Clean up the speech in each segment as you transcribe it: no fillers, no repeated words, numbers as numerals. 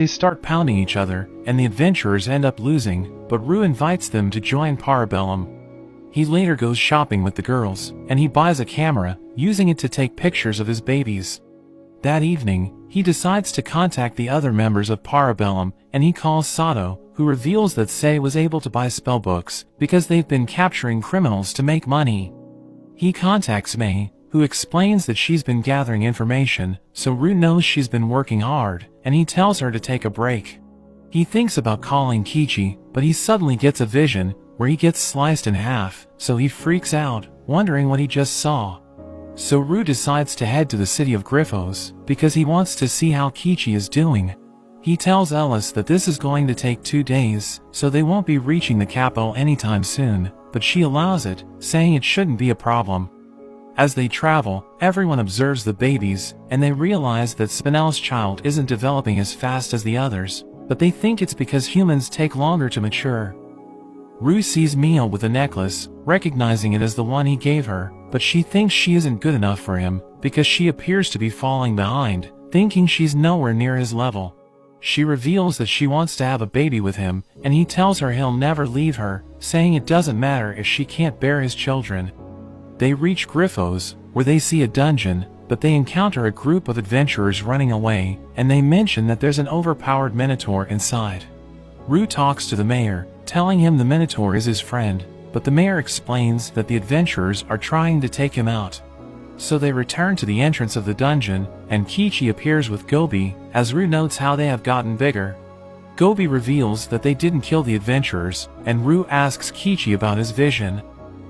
They start pounding each other, and the adventurers end up losing, but Rue invites them to join Parabellum. He later goes shopping with the girls, and he buys a camera, using it to take pictures of his babies. That evening, he decides to contact the other members of Parabellum, and he calls Sato, who reveals that Sei was able to buy spellbooks because they've been capturing criminals to make money. He contacts Mei, who explains that she's been gathering information, so Rue knows she's been working hard, and he tells her to take a break. He thinks about calling Kichi, but he suddenly gets a vision where he gets sliced in half, so he freaks out, wondering what he just saw. So Rue decides to head to the city of Griffos, because he wants to see how Kichi is doing. He tells Ellis that this is going to take 2 days, so they won't be reaching the capital anytime soon, but she allows it, saying it shouldn't be a problem. As they travel, everyone observes the babies, and they realize that Spinel's child isn't developing as fast as the others, but they think it's because humans take longer to mature. Rue sees Mio with a necklace, recognizing it as the one he gave her, but she thinks she isn't good enough for him, because she appears to be falling behind, thinking she's nowhere near his level. She reveals that she wants to have a baby with him, and he tells her he'll never leave her, saying it doesn't matter if she can't bear his children. They reach Griffos, where they see a dungeon, but they encounter a group of adventurers running away, and they mention that there's an overpowered minotaur inside. Rue talks to the mayor, telling him the minotaur is his friend, but the mayor explains that the adventurers are trying to take him out. So they return to the entrance of the dungeon, and Kichi appears with Gobi, as Rue notes how they have gotten bigger. Gobi reveals that they didn't kill the adventurers, and Rue asks Kichi about his vision.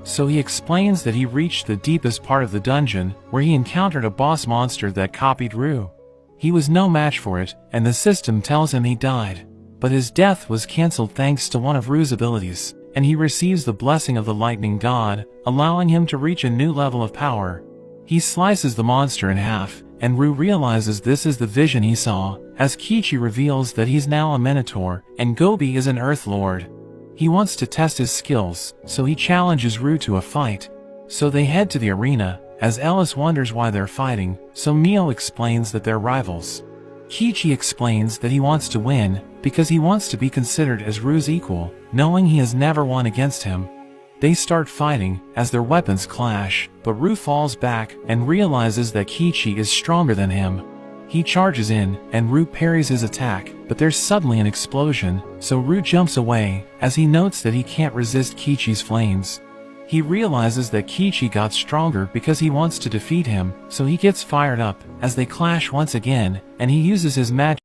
So he explains that he reached the deepest part of the dungeon, where he encountered a boss monster that copied Rue. He was no match for it, and the system tells him he died. But his death was cancelled thanks to one of Rue's abilities, and he receives the blessing of the lightning god, allowing him to reach a new level of power. He slices the monster in half, and Rue realizes this is the vision he saw, as Kichi reveals that he's now a minotaur, and Gobi is an earth lord. He wants to test his skills, so he challenges Rue to a fight. So they head to the arena, as Ellis wonders why they're fighting, so Mio explains that they're rivals. Kichi explains that he wants to win, because he wants to be considered as Rue's equal, knowing he has never won against him. They start fighting, as their weapons clash, but Rue falls back and realizes that Kichi is stronger than him. He charges in, and Rue parries his attack, but there's suddenly an explosion, so Rue jumps away, as he notes that he can't resist Kichi's flames. He realizes that Kichi got stronger because he wants to defeat him, so he gets fired up, as they clash once again, and he uses his magic